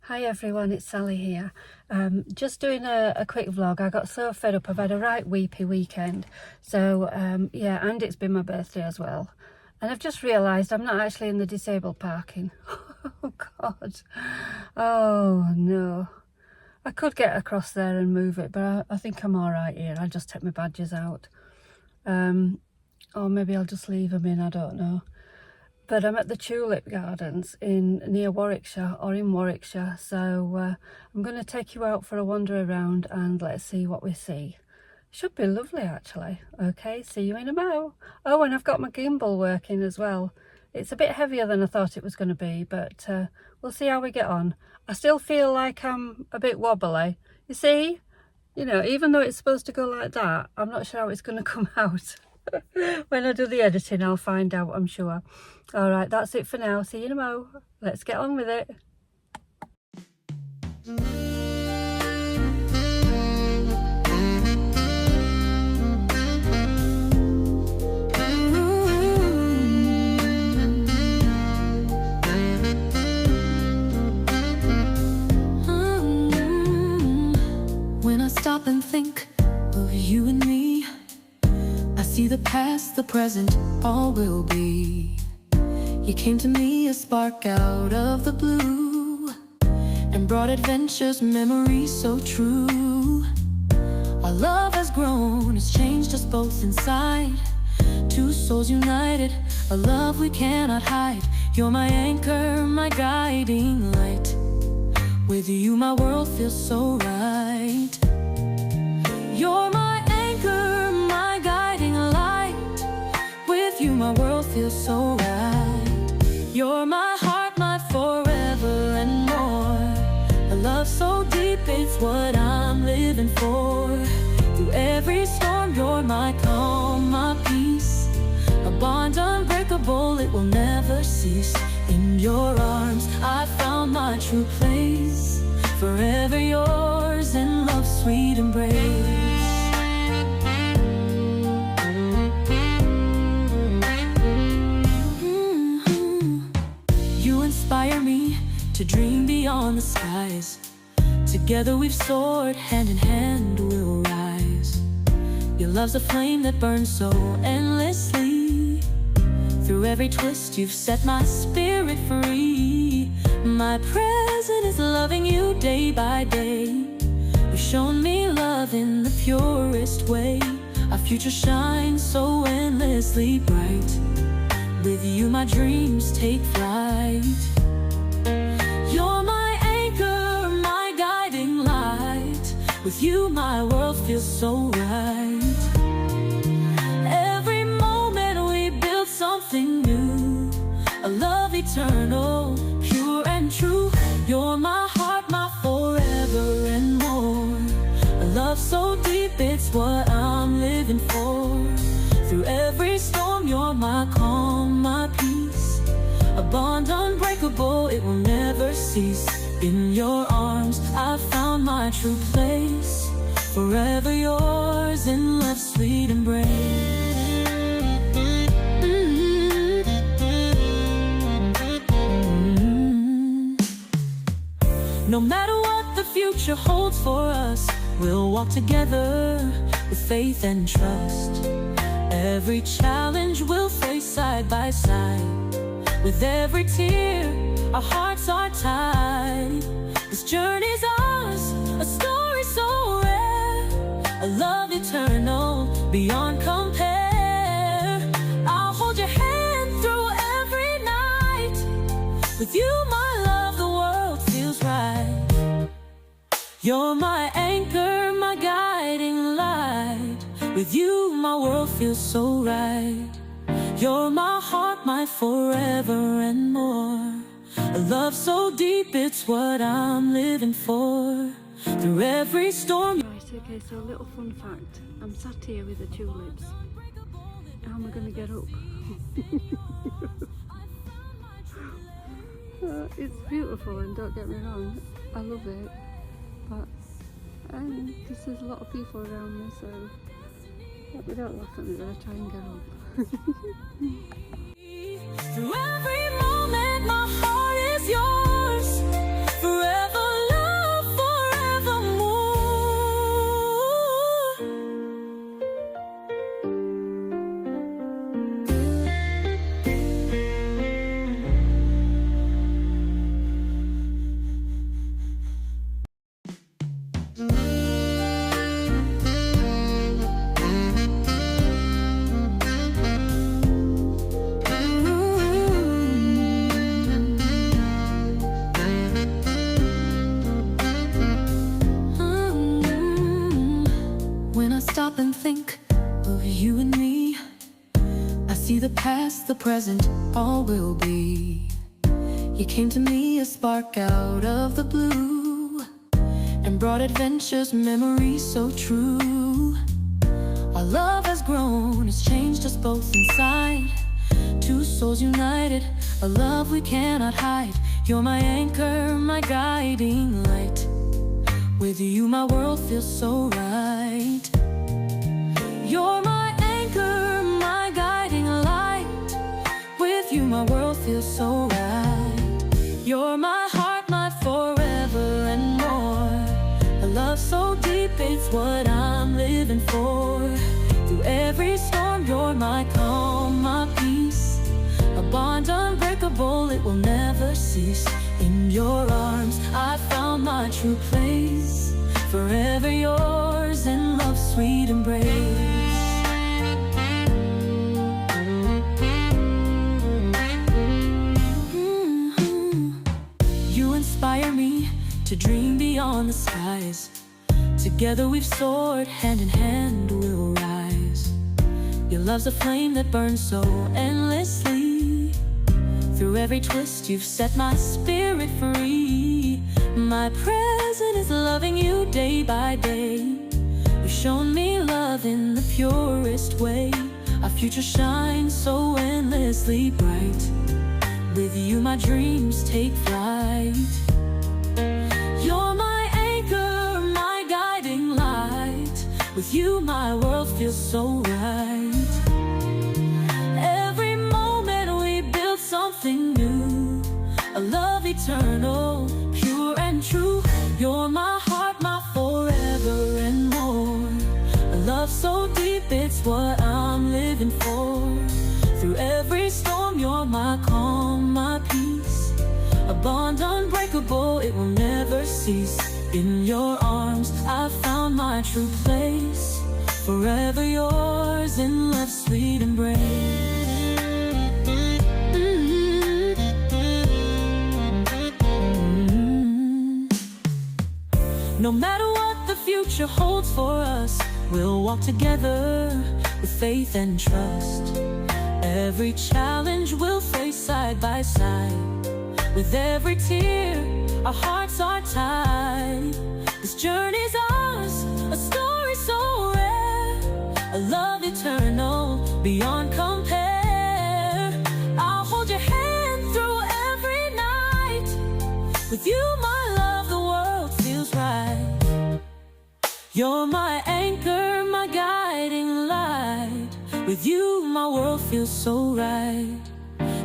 Hi everyone, it's Sally here. Just doing a quick vlog. I got so fed up. I've had a right weepy weekend. So yeah, and it's been my birthday as well. And I've just realised I'm not actually in the disabled parking. Oh God. Oh no. I could get across there and move it, but I think I'm alright here. I'll just take my badges out. Or maybe I'll just leave them in, I don't know. But I'm at the Tulip Gardens near Warwickshire, or in Warwickshire, so I'm going to take you out for a wander around and let's see what we see. Should be lovely actually. Okay, see you in a mo. Oh, and I've got my gimbal working as well. It's a bit heavier than I thought it was going to be, but we'll see how we get on. I still feel like I'm a bit wobbly. You see, even though it's supposed to go like that, I'm not sure how it's going to come out. When I do the editing, I'll find out, I'm sure. All right, that's it for now. See you in a mo. Let's get on with it. When I stop and think of you and me, I see the past, the present, all will be. You came to me, a spark out of the blue, and brought adventures, memories so true. Our love has grown, it's changed us both inside. Two souls united, a love we cannot hide. You're my anchor, my guiding light. With you my world feels so right. You're my anchor, my guiding light. With you my world feels so right. You're my heart, my forever and more. A love so deep, it's what I'm living for. Through every storm, you're my calm, my peace. A bond unbreakable, it will never cease. In your arms, I found my true place. Forever yours in love's sweet embrace. Inspire me to dream beyond the skies. Together we've soared, hand in hand we'll rise. Your love's a flame that burns so endlessly. Through every twist you've set my spirit free. My present is loving you day by day. You've shown me love in the purest way. Our future shines so endlessly bright. With you my dreams take flight. You're my anchor, my guiding light. With you my world feels so right. Every moment we build something new. A love eternal, pure and true. You're my heart, my forever and more. A love so deep, it's what I'm living for. Through every storm, you're my calm, my peace. A bond unbreakable, it will never cease. In your arms, I found my true place. Forever yours in love's sweet embrace. No matter what the future holds for us, we'll walk together with faith and trust. Every challenge we'll face side by side. With every tear, our hearts are tied. This journey's ours, a story so rare. A love eternal, beyond compare. I'll hold your hand through every night. With you, my love, the world feels right. You're my anchor, my guiding light. With you, my world feels so right. You're my heart, my forever and more. A love so deep, it's what I'm living for. Through every storm. Right, okay, so a little fun fact. I'm sat here with the tulips. How am I going to get up? It's beautiful, and don't get me wrong, I love it. But because there's a lot of people around me, so we don't laugh at me, but I try and get up. Through every moment, my heart is yours. Forever of you and me. I see the past, the present, all will be. You came to me, a spark out of the blue, and brought adventures, memories so true. Our love has grown, it's changed us both inside. Two souls united, a love we cannot hide. You're my anchor, my guiding light. With you my world feels so right. You're my anchor, my guiding light. With you my world feels so right. You're my heart, my forever and more. A love so deep, it's what I'm living for. Through every storm, you're my calm, my peace. A bond unbreakable, it will never cease. In your arms, I found my true place. Forever yours in love's sweet embrace. You inspire me to dream beyond the skies. Together we've soared, hand in hand we'll rise. Your love's a flame that burns so endlessly. Through every twist you've set my spirit free. My present is loving you day by day. You've shown me love in the purest way. Our future shines so endlessly bright. With you my dreams take flight. You're my anchor, my guiding light. With you my world feels so right. Every moment we build something new. A love eternal, pure and true. You're my heart, my forever and more. A love so deep, it's what I'm living for. Through every storm, you're my calm, my peace. A bond unbreakable, it will never cease. In your arms, I found my true place. Forever yours in love's sweet embrace. No matter what the future holds for us, we'll walk together with faith and trust. Every challenge we'll face side by side. With every tear, our hearts are tied. This journey's ours, a story so rare. A love eternal, beyond compare. I'll hold your hand through every night. With you, my love, the world feels right. You're my anchor, my guiding light. With you, my world feels so right.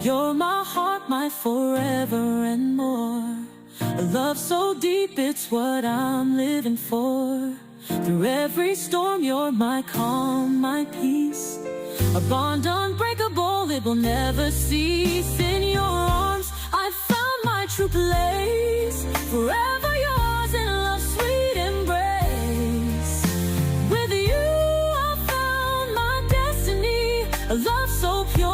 You're my heart, my forever and more. A love so deep, it's what I'm living for. Through every storm, you're my calm, my peace. A bond unbreakable, it will never cease. In your arms, I found my true place. Forever yours in love's sweet embrace. With you, I found my destiny. A love so pure,